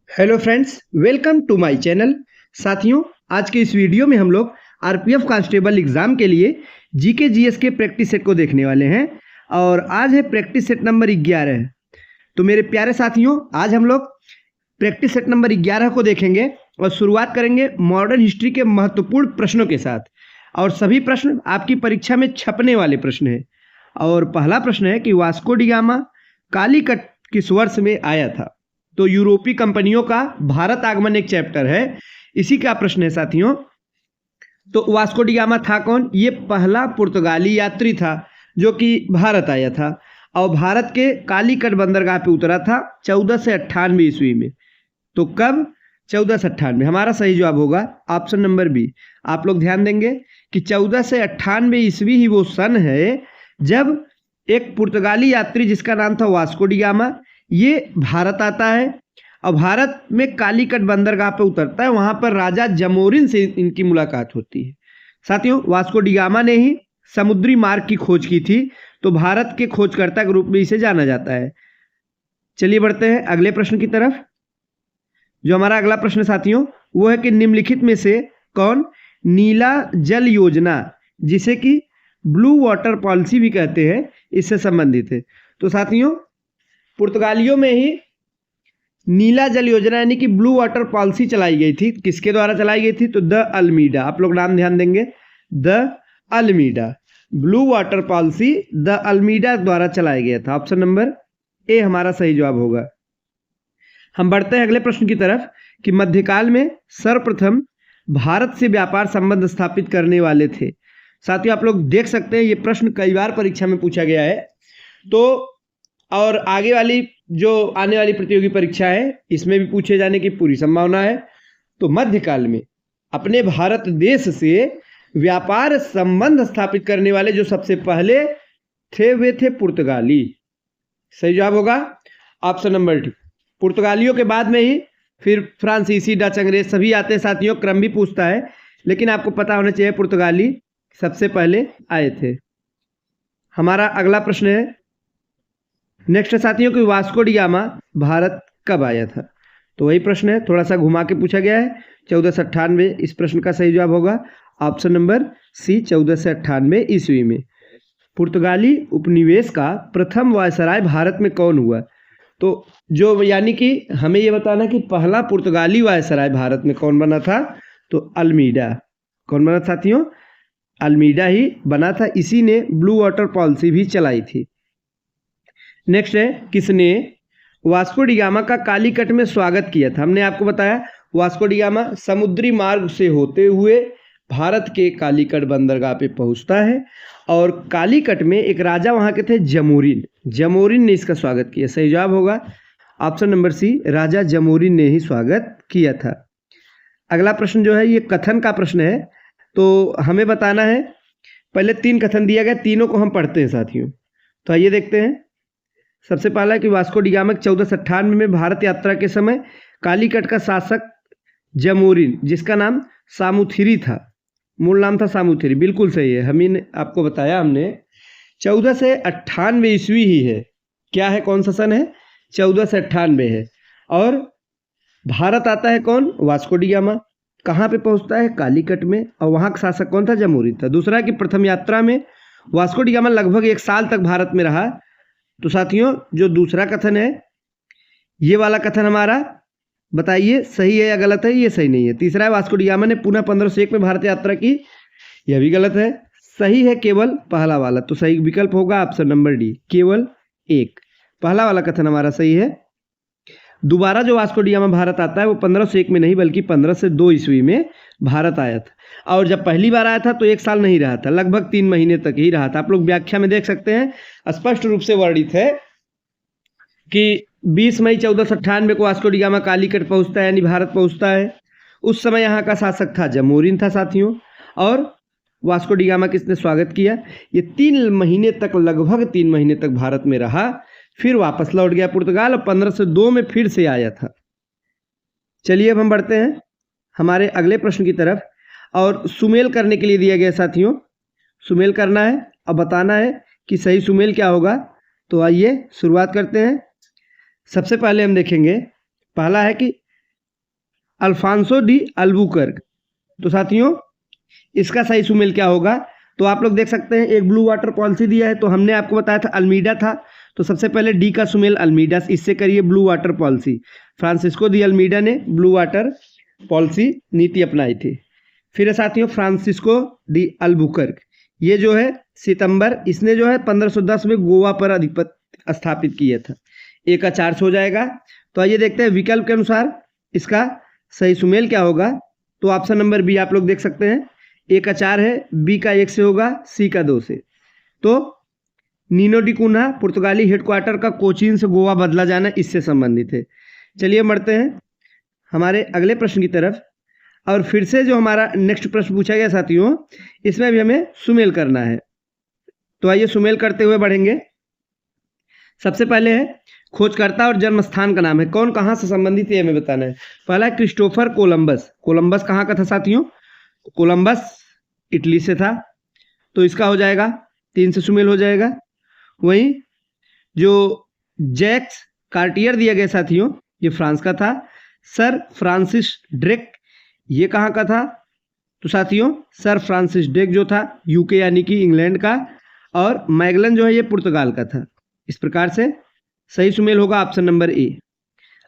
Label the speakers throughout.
Speaker 1: Hello friends, welcome to my channel. साथियों, आज के इस वीडियो में हम लोग आरपीएफ कांस्टेबल एग्जाम के लिए जीके जीएस के प्रैक्टिस सेट को देखने वाले हैं और आज है प्रैक्टिस सेट नंबर 11। तो मेरे प्यारे साथियों, आज हम लोग प्रैक्टिस सेट नंबर 11 को देखेंगे और शुरुआत करेंगे मॉडर्न हिस्ट्री के महत्वपूर्ण प्रश्नों के साथ। और सभी प्रश्न आपकी परीक्षा में छपने वाले प्रश्न हैं। और पहला प्रश्न है कि वास्को डी गामा कालीकट किस वर्ष में आया था। तो यूरोपीय कंपनियों का भारत आगमन एक चैप्टर है, इसी का प्रश्न है साथियों। तो वास्को डी गामा था कौन? ये पहला पुर्तगाली यात्री था जो कि भारत आया था और भारत के कालीकट बंदरगाह पे उतरा था 1498 ईस्वी में। तो कब? 1498। हमारा सही जवाब होगा ऑप्शन नंबर बी। आप लोग ध्यान देंगे कि 1498 ईस्वी ही वो सन है जब एक पुर्तगाली यात्री जिसका नाम था वास्को डी गामा ये भारत आता है और भारत में कालीकट बंदरगाह पे उतरता है। वहां पर राजा जमोरिन से इनकी मुलाकात होती है। साथियों, वास्को डी गामा ने ही समुद्री मार्ग की खोज की थी, तो भारत के खोजकर्ता के रूप में इसे जाना जाता है। चलिए बढ़ते हैं अगले प्रश्न की तरफ। जो हमारा अगला प्रश्न साथियों वो है कि निम्नलिखित में से कौन नीला जल योजना, जिसे कि ब्लू वाटर पॉलिसी भी कहते हैं, इससे संबंधित है। तो साथियों, पुर्तगालियों में ही नीला जल योजना यानी कि ब्लू वाटर पॉलिसी चलाई गई थी। किसके द्वारा चलाई गई थी? तो द अल्मीडा। आप लोग नाम ध्यान देंगे, de Almeida. Blue water policy de Almeida द्वारा चलाया गया था। ऑप्शन नंबर ए हमारा सही जवाब होगा। हम बढ़ते हैं अगले प्रश्न की तरफ कि मध्यकाल में सर्वप्रथम भारत से व्यापार संबंध स्थापित करने वाले थे। साथियों, आप लोग देख सकते हैं ये प्रश्न कई बार परीक्षा में पूछा गया है। तो और आगे वाली जो आने वाली प्रतियोगी परीक्षा है इसमें भी पूछे जाने की पूरी संभावना है। तो मध्यकाल में अपने भारत देश से व्यापार संबंध स्थापित करने वाले जो सबसे पहले थे वे थे पुर्तगाली। सही जवाब होगा ऑप्शन नंबर डी। पुर्तगालियों के बाद में ही फिर फ्रांसीसी, डच, अंग्रेज सभी आते हैं। साथियों, क्रम भी पूछता है, लेकिन आपको पता होना चाहिए पुर्तगाली सबसे पहले आए थे। हमारा अगला प्रश्न है नेक्स्ट साथियों कि वास्को डी गामा भारत कब आया था। तो वही प्रश्न है, थोड़ा सा घुमा के पूछा गया है। 1498। इस प्रश्न का सही जवाब होगा ऑप्शन नंबर सी, 1498 ईस्वी में। पुर्तगाली उपनिवेश का प्रथम वायसराय भारत में कौन हुआ? तो जो यानी कि हमें ये बताना कि पहला पुर्तगाली वायसराय भारत में कौन बना था। तो अल्मीडा। कौन बना साथियों? अल्मीडा ही बना था। इसी ने ब्लू वाटर पॉलिसी भी चलाई थी। नेक्स्ट है किसने वास्को डी गामा का कालीकट में स्वागत किया था। हमने आपको बताया वास्को डी गामा समुद्री मार्ग से होते हुए भारत के कालीकट बंदरगाह पे पहुंचता है और कालीकट में एक राजा वहां के थे जमोरिन। जमोरिन ने इसका स्वागत किया। सही जवाब होगा ऑप्शन नंबर सी, राजा जमोरिन ने ही स्वागत किया था। अगला प्रश्न जो है ये कथन का प्रश्न है। तो हमें बताना है, पहले 3 कथन दिया गया, तीनों को हम पढ़ते हैं साथियों। तो आइए देखते हैं। सबसे पहला कि वास्को डी गामा 1498 में भारत यात्रा के समय कालीकट का शासक जमोरिन, जिसका नाम सामुथिरी था, मूल नाम था सामुथिरी। बिल्कुल सही है, हम ही आपको बताया हमने। 1498 ईस्वी ही है। क्या है, कौन सा सन है? 1498 है। और भारत आता है कौन? Vasco D gamma. कहाँ पे पहुंचता है? कालीकट में। और वहाँ का शासक कौन था? जमोरिन था। दूसरा कि प्रथम यात्रा में वास्को डी गामा लगभग 1 साल तक भारत में रहा। तो साथियों, जो दूसरा कथन है ये वाला कथन हमारा बताइए सही है या गलत है? ये सही नहीं है। तीसरा है वास्को डी गामा ने पुनः 1501 में भारत यात्रा की। यह भी गलत है। सही है केवल पहला वाला। तो सही विकल्प होगा ऑप्शन नंबर डी, केवल 1। पहला वाला कथन हमारा सही है। दोबारा जो वास्को डी गामा भारत आता है वो 1501 में नहीं बल्कि 1502 ईस्वी में भारत आया था। और जब पहली बार आया था तो 1 साल नहीं रहा था, लगभग 3 महीने तक ही रहा था। आप लोग व्याख्या में देख सकते हैं, स्पष्ट रूप से वर्णित है कि 20 मई 1498 को वास्को डी गामा कालीकट पहुंचता है, यानी भारत पहुंचता है। उस समय यहाँ का शासक था जमोरिन था साथियों। और वास्को डी गामा किसने स्वागत किया? ये 3 महीने तक, लगभग 3 महीने तक भारत में रहा, फिर वापस लौट गया पुर्तगाल और 1502 में फिर से आया था। चलिए अब हम बढ़ते हैं हमारे अगले प्रश्न की तरफ। और सुमेल करने के लिए दिया गया साथियों, सुमेल करना है और बताना है कि सही सुमेल क्या होगा। तो आइए शुरुआत करते हैं। सबसे पहले हम देखेंगे, पहला है कि अल्फांसो डी अल्बुकर्क। तो साथियों इसका सही सुमेल क्या होगा? तो आप लोग देख सकते हैं एक ब्लू वाटर पॉलिसी दिया है, तो हमने आपको बताया था अल्मीडा था, तो सबसे पहले डी का सुमेल अल्मीडा, इससे करिए blue water policy. Francisco de Almeida ने ब्लू वाटर पॉलिसी नीति अपनाई थी। फिर है साथियों फ्रांसिस्को डी अल्बुकर्क, ये जो है सितंबर, इसने जो है 1510 में गोवा पर आधिपत्य स्थापित किया था। ए का 4 से हो जाएगा। तो आइए देखते हैं विकल्प के अनुसार इसका सही सुमेल क्या होगा। तो ऑप्शन नंबर बी आप लोग देख सकते हैं, ए का 4 है, बी का 1 से होगा, सी का 2 से। तो नीनो डी कुन्हा पुर्तगाली हेडक्वार्टर का कोचीन से गोवा बदला जाना इससे संबंधित है। चलिए बढ़ते हैं हमारे अगले प्रश्न की तरफ। और फिर से जो हमारा नेक्स्ट प्रश्न पूछा गया साथियों, इसमें भी हमें सुमेल करना है। तो आइए सुमेल करते हुए बढ़ेंगे। सबसे पहले है खोजकर्ता और जन्म स्थान का नाम है, कौन कहाँ से संबंधित है हमें बताना है। पहला है क्रिस्टोफर कोलंबस। कोलंबस कहाँ का था साथियों? कोलंबस इटली से था, तो इसका हो जाएगा 3 से सुमेल हो जाएगा। वहीं जो जैक्स कार्टियर दिया गया साथियों, ये फ्रांस का था। सर फ्रांसिस ड्रेक, ये कहाँ का था? तो साथियों सर फ्रांसिस ड्रेक जो था यूके यानी कि इंग्लैंड का, और मैगलन जो है ये पुर्तगाल का था। इस प्रकार से सही सुमेल होगा ऑप्शन नंबर ए।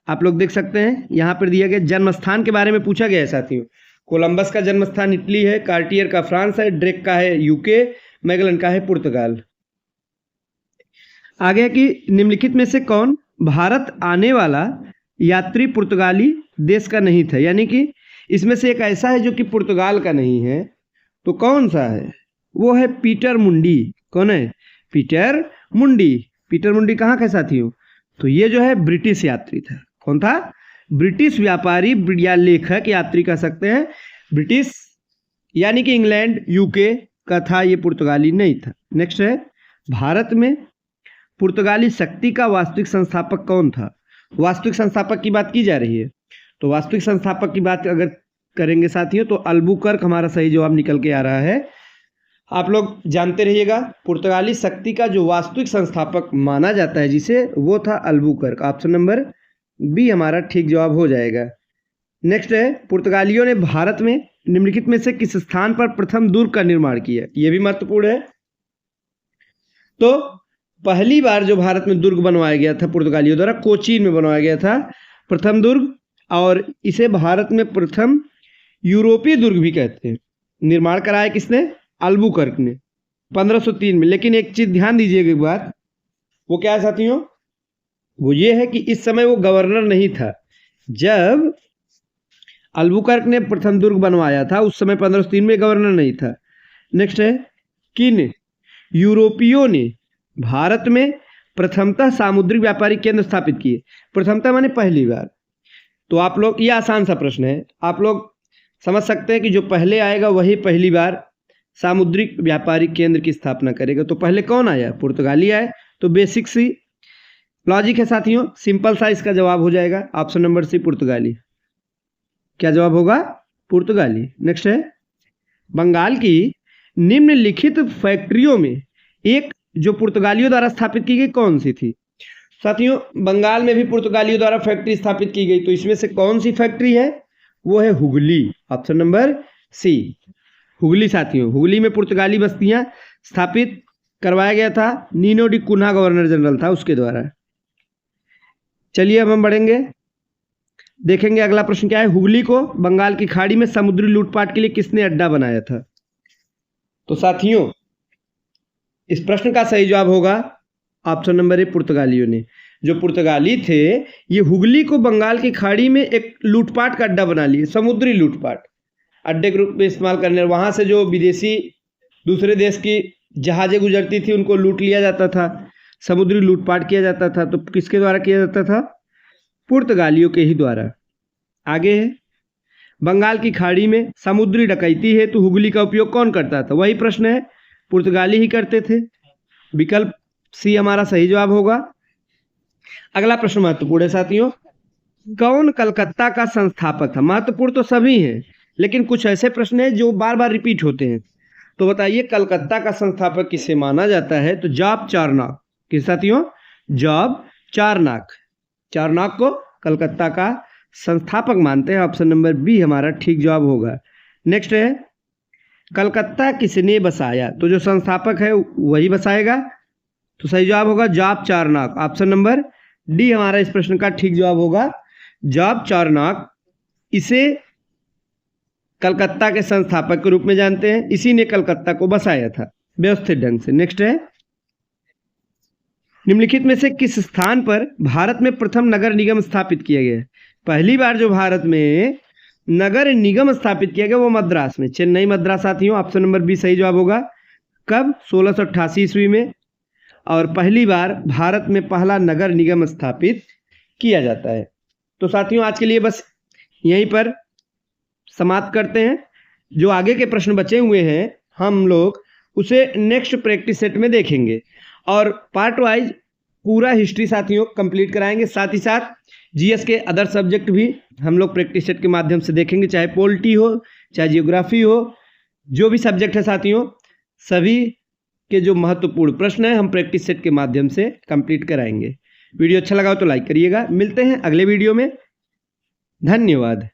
Speaker 1: आप लोग देख सकते हैं यहाँ पर दिया गया जन्म स्थान के बारे में पूछा गया है साथियों। कोलंबस का जन्म स्थान इटली है, कार्टियर का फ्रांस है, ड्रेक का है यूके, मैगलन का है पुर्तगाल। आगे कि निम्नलिखित में से कौन भारत आने वाला यात्री पुर्तगाली देश का नहीं था, यानी कि इसमें से एक ऐसा है जो कि पुर्तगाल का नहीं है, तो कौन सा है? वो है पीटर मुंडी। कौन है? पीटर मुंडी। पीटर मुंडी कहाँ का साथियों? तो ये जो है ब्रिटिश यात्री था। कौन था? ब्रिटिश व्यापारी या लेखक यात्री कह सकते हैं, ब्रिटिश यानी कि इंग्लैंड यूके का था, ये पुर्तगाली नहीं था। नेक्स्ट है भारत में पुर्तगाली शक्ति का वास्तविक संस्थापक कौन था? वास्तविक संस्थापक की बात की जा रही है, तो वास्तविक संस्थापक की बात अगर करेंगे साथियों तो अल्बुकर्क हमारा सही जवाब निकल के आ रहा है। आप लोग जानते रहिएगा पुर्तगाली शक्ति का जो वास्तविक संस्थापक माना जाता है जिसे, वो था अल्बुकर्क। ऑप्शन नंबर बी हमारा ठीक जवाब हो जाएगा। नेक्स्ट है पुर्तगालियों ने भारत में निम्नलिखित में से किस स्थान पर प्रथम दुर्ग का निर्माण किया? ये भी महत्वपूर्ण है। तो पहली बार जो भारत में दुर्ग बनवाया गया था पुर्तगालियों द्वारा, कोचीन में बनवाया गया था प्रथम दुर्ग, और इसे भारत में प्रथम यूरोपीय दुर्ग भी कहते हैं। निर्माण कराया किसने? अल्बुकर्क ने 1503 में। लेकिन एक चीज ध्यान दीजिएगा एक बात, वो क्या है साथियों? वो ये है कि इस समय वो गवर्नर नहीं था जब अल्बुकर्क ने प्रथम दुर्ग बनवाया था, उस समय 1503 में गवर्नर नहीं था। नेक्स्ट है किन यूरोपियों ने भारत में प्रथमतः सामुद्रिक व्यापारिक केंद्र स्थापित किए? प्रथमतः माने पहली बार। तो आप लोग, ये आसान सा प्रश्न है, आप लोग समझ सकते हैं कि जो पहले आएगा वही पहली बार सामुद्रिक व्यापारिक केंद्र की स्थापना करेगा। तो पहले कौन आया? पुर्तगाली आए। तो बेसिक सी लॉजिक है साथियों, सिंपल सा इसका जवाब हो जाएगा ऑप्शन नंबर सी पुर्तगाली। क्या जवाब होगा? पुर्तगाली। नेक्स्ट है बंगाल की निम्नलिखित फैक्ट्रियों में एक जो पुर्तगालियों द्वारा स्थापित की गई कौन सी थी? साथियों बंगाल में भी पुर्तगालियों द्वारा फैक्ट्री स्थापित की गई, तो इसमें से कौन सी फैक्ट्री है? वो है Hooghly. Option number C Hooghly. साथियों हुगली में पुर्तगाली बस्तियां स्थापित करवाया गया था, Nuno da Cunha governor general था उसके द्वारा। चलिए अब हम बढ़ेंगे, देखेंगे अगला प्रश्न क्या है। हुगली को बंगाल की खाड़ी में समुद्री लूटपाट के लिए किसने अड्डा बनाया था? तो साथियों इस प्रश्न का सही जवाब होगा ऑप्शन नंबर ए पुर्तगालियों ने। जो पुर्तगाली थे ये हुगली को बंगाल की खाड़ी में एक लूटपाट का अड्डा बना लिए, समुद्री लूटपाट अड्डे के रूप में इस्तेमाल करने। वहां से जो विदेशी दूसरे देश की जहाजें गुजरती थी उनको लूट लिया जाता था, समुद्री लूटपाट किया जाता था। तो किसके द्वारा किया जाता था? पुर्तगालियों के ही द्वारा। आगे है बंगाल की खाड़ी में समुद्री डकैती है तो हुगली का उपयोग कौन करता था? वही प्रश्न है, पुर्तगाली ही करते थे। विकल्प सी हमारा सही जवाब होगा। अगला प्रश्न महत्वपूर्ण है साथियों, कौन कलकत्ता का संस्थापक था? महत्वपूर्ण तो सभी हैं, लेकिन कुछ ऐसे प्रश्न हैं जो बार बार रिपीट होते हैं। तो बताइए कलकत्ता का संस्थापक किसे माना जाता है? तो जॉब चारनॉक। किस साथियों? जॉब चारनॉक। चारनॉक को कलकत्ता का संस्थापक मानते हैं। ऑप्शन नंबर बी हमारा ठीक जवाब होगा। नेक्स्ट है कलकत्ता किसने बसाया, तो जो संस्थापक है वही बसाएगा, तो सही जवाब होगा जॉब चारनॉक। ऑप्शन नंबर डी हमारा इस प्रश्न का ठीक जवाब होगा जॉब चारनॉक। इसे कलकत्ता के संस्थापक के रूप में जानते हैं, इसी ने कलकत्ता को बसाया था व्यवस्थित ढंग से। नेक्स्ट है निम्नलिखित में से किस स्थान पर भारत में प्रथम नगर निगम स्थापित किया गया है। पहली बार जो भारत में नगर निगम स्थापित किया गया वो मद्रास में, चेन्नई मद्रास साथियों। ऑप्शन नंबर बी सही जवाब होगा। कब? 1688 ईस्वी में। और पहली बार भारत में पहला नगर निगम स्थापित किया जाता है। तो साथियों आज के लिए बस यहीं पर समाप्त करते हैं। जो आगे के प्रश्न बचे हुए हैं हम लोग उसे नेक्स्ट प्रैक्टिस सेट में देखेंगे और पार्ट वाइज पूरा हिस्ट्री साथियों कंप्लीट कराएंगे। साथ ही साथ जीएस के अदर सब्जेक्ट भी हम लोग प्रैक्टिस सेट के माध्यम से देखेंगे, चाहे पॉलिटी हो चाहे जियोग्राफी हो, जो भी सब्जेक्ट है साथियों सभी के जो महत्वपूर्ण प्रश्न है हम प्रैक्टिस सेट के माध्यम से कंप्लीट कराएंगे। वीडियो अच्छा लगा हो तो लाइक करिएगा। मिलते हैं अगले वीडियो में। धन्यवाद।